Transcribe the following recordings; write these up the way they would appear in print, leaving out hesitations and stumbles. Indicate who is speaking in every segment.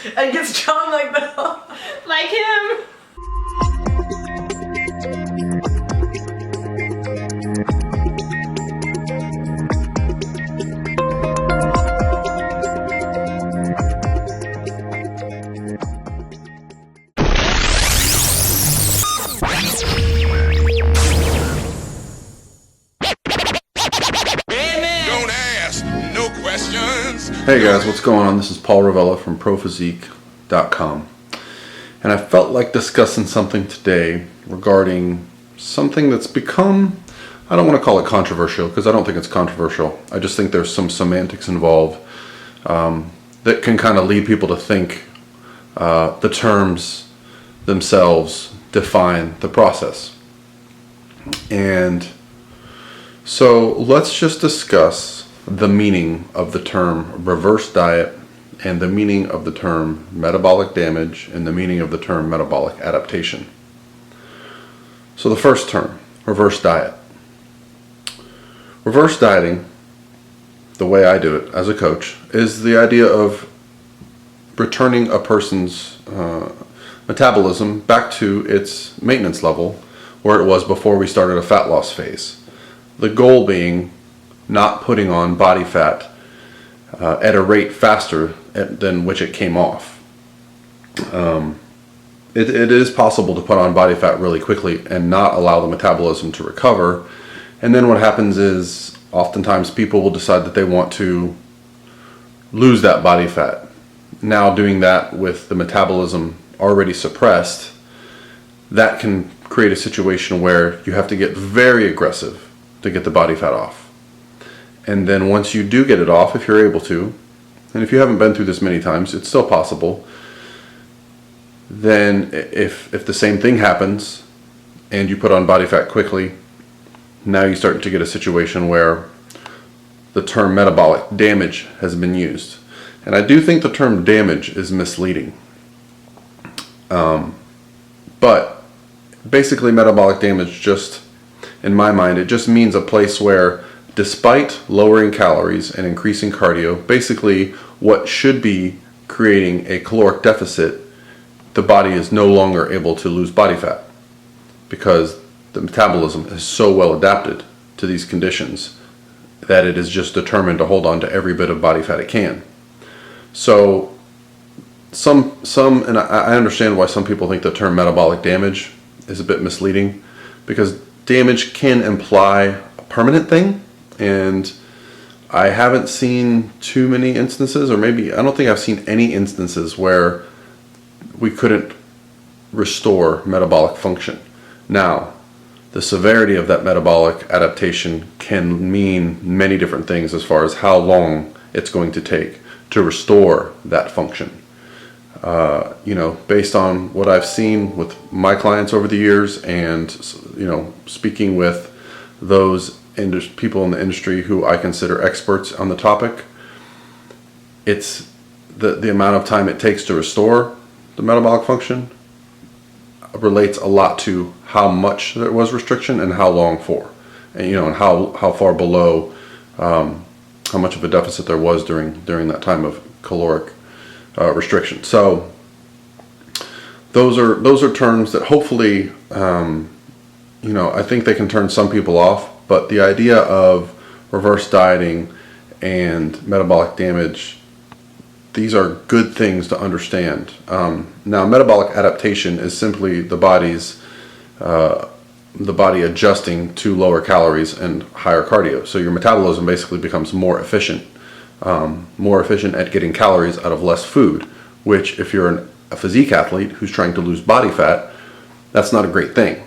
Speaker 1: and get strong like that.
Speaker 2: Like him.
Speaker 3: Hey guys, what's going on? This is Paul Ravella from ProPhysique.com, and I felt like discussing something today regarding something that's become, I don't want to call it controversial because I don't think it's controversial. I just think there's some semantics involved that can kind of lead people to think the terms themselves define the process. And so let's just discuss the meaning of the term reverse diet and the meaning of the term metabolic damage and the meaning of the term metabolic adaptation. So the first term, reverse diet. Reverse dieting, the way I do it as a coach, is the idea of returning a person's metabolism back to its maintenance level where it was before we started a fat loss phase. The goal being not putting on body fat at a rate faster than which it came off. It is possible to put on body fat really quickly and not allow the metabolism to recover. And then what happens is oftentimes people will decide that they want to lose that body fat. Now doing that with the metabolism already suppressed, that can create a situation where you have to get very aggressive to get the body fat off. And then once you do get it off, if you're able to, and if you haven't been through this many times, it's still possible, then if the same thing happens and you put on body fat quickly, now you start to get a situation where the term metabolic damage has been used. And I do think the term damage is misleading. But basically metabolic damage, just in my mind, it just means a place where despite lowering calories and increasing cardio, basically what should be creating a caloric deficit, the body is no longer able to lose body fat because the metabolism is so well adapted to these conditions that it is just determined to hold on to every bit of body fat it can. So and I understand why some people think the term metabolic damage is a bit misleading, because damage can imply a permanent thing. And I haven't seen too many instances, or maybe I don't think I've seen any instances where we couldn't restore metabolic function. Now, the severity of that metabolic adaptation can mean many different things as far as how long it's going to take to restore that function. Based on what I've seen with my clients over the years and, speaking with those people in the industry who I consider experts on the topic, it's the amount of time it takes to restore the metabolic function relates a lot to how much there was restriction and how long for, and how far below, how much of a deficit there was during that time of caloric restriction. So those are terms that hopefully I think they can turn some people off. But the idea of reverse dieting and metabolic damage, these are good things to understand. Now, metabolic adaptation is simply the body adjusting to lower calories and higher cardio. So your metabolism basically becomes more efficient at getting calories out of less food, which if you're a physique athlete who's trying to lose body fat, that's not a great thing.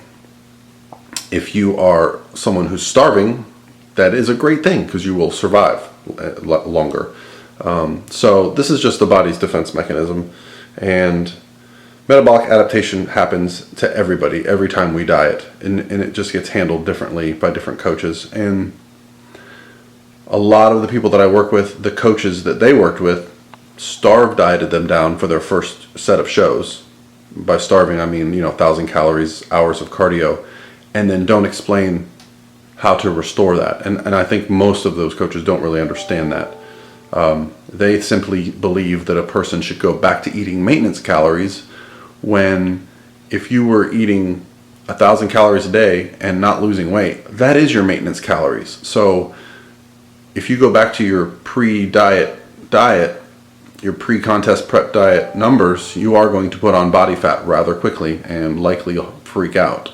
Speaker 3: If you are someone who's starving, that is a great thing because you will survive longer. So this is just the body's defense mechanism, and metabolic adaptation happens to everybody every time we diet, and it just gets handled differently by different coaches. And a lot of the people that I work with, the coaches that they worked with, starve dieted them down for their first set of shows. By starving, I mean 1,000 calories, hours of cardio, and then don't explain how to restore that. And I think most of those coaches don't really understand that. They simply believe that a person should go back to eating maintenance calories when if you were eating 1,000 calories a day and not losing weight, that is your maintenance calories. So if you go back to your pre-diet, your pre-contest prep diet numbers, you are going to put on body fat rather quickly and likely freak out.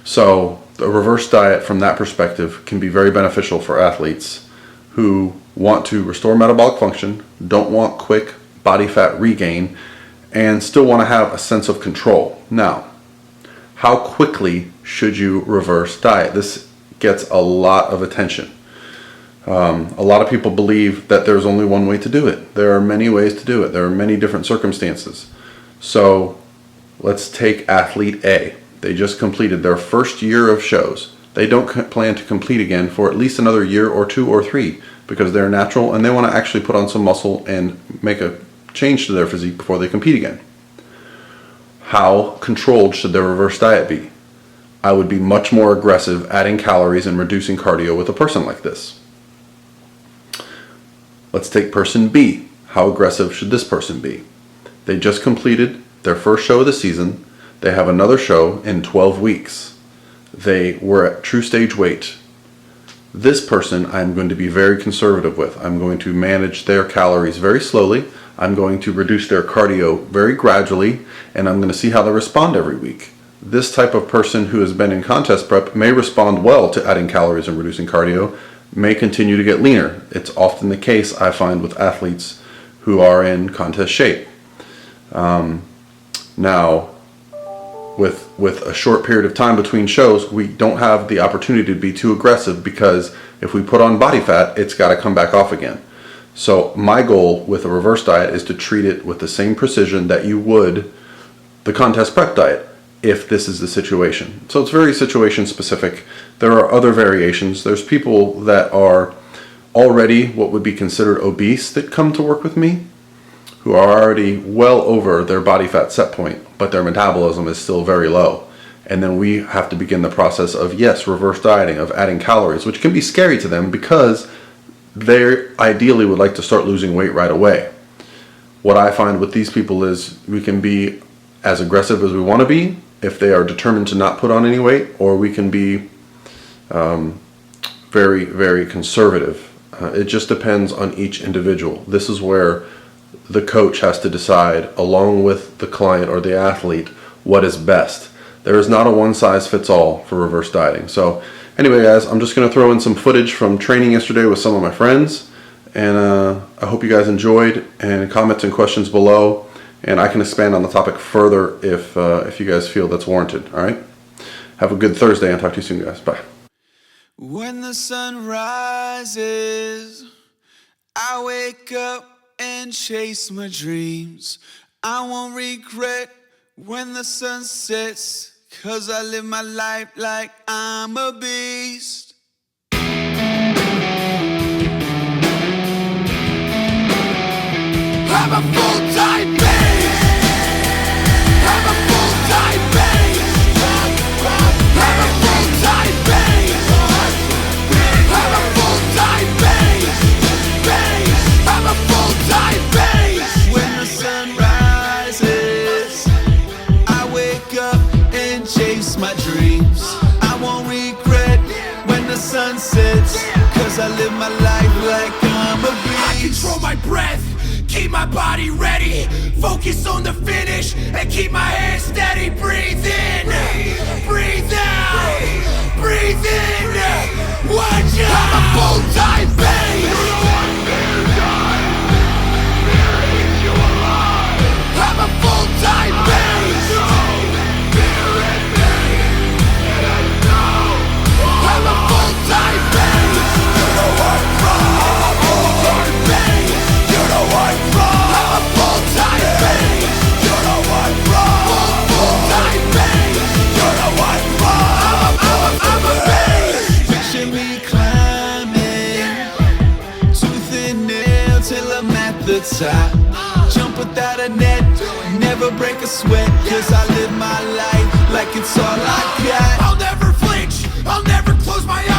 Speaker 3: So a reverse diet from that perspective can be very beneficial for athletes who want to restore metabolic function, don't want quick body fat regain, and still want to have a sense of control. Now, how quickly should you reverse diet? This gets a lot of attention. A lot of people believe that there's only one way to do it. There are many ways to do it. There are many different circumstances. So let's take athlete A. They just completed their first year of shows. They don't plan to compete again for at least another year or 2 or 3 because they're natural and they want to actually put on some muscle and make a change to their physique before they compete again. How controlled should their reverse diet be? I would be much more aggressive adding calories and reducing cardio with a person like this. Let's take person B. How aggressive should this person be? They just completed their first show of the season. They have another show in 12 weeks. They were at true stage weight. This person I'm going to be very conservative with. I'm going to manage their calories very slowly. I'm going to reduce their cardio very gradually, and I'm going to see how they respond every week. This type of person who has been in contest prep may respond well to adding calories and reducing cardio, may continue to get leaner. It's often the case, I find, with athletes who are in contest shape. Now, with a short period of time between shows, we don't have the opportunity to be too aggressive because if we put on body fat, it's got to come back off again. So my goal with a reverse diet is to treat it with the same precision that you would the contest prep diet if this is the situation. So it's very situation specific. There are other variations. There's people that are already what would be considered obese that come to work with me, who are already well over their body fat set point, but their metabolism is still very low. And then we have to begin the process of, yes, reverse dieting, of adding calories, which can be scary to them because they ideally would like to start losing weight right away. What I find with these people is we can be as aggressive as we want to be if they are determined to not put on any weight, or we can be very, very conservative. It just depends on each individual. This is where the coach has to decide, along with the client or the athlete, what is best. There is not a one-size-fits-all for reverse dieting. So anyway, guys, I'm just going to throw in some footage from training yesterday with some of my friends, and I hope you guys enjoyed, and comments and questions below, and I can expand on the topic further if you guys feel that's warranted. All right? Have a good Thursday, and talk to you soon, guys. Bye.
Speaker 2: When the sun rises, I wake up and chase my dreams. I won't regret when the sun sets, 'cause I live my life like I'm a beast. I'm a full-time beast. I'm a full-time beast. I'm a full-time beast. I'm a full-time beast. I'm a full-time beast. When the sun rises, I wake up and chase my dreams. I won't regret when the sun sets, 'cause I live my life like I'm a beast. I control my breath, keep my body ready, focus on the finish, and keep my head steady. Breathe in, breathe out, breathe in. Watch out! I'm a full-time beast. I'm a full-time beast. I'm a full-time beast. You know what's wrong. I'm a full-time beast. You know what's wrong. I'm a full-time beast. You know what's wrong. Full-time beast. You know what's wrong. I'm a beast. Picture me climbing tooth and nail till I'm at the top. Jump without a net, never break a sweat, 'cause I live my life like it's all I got. I'll never flinch, I'll never close my eyes.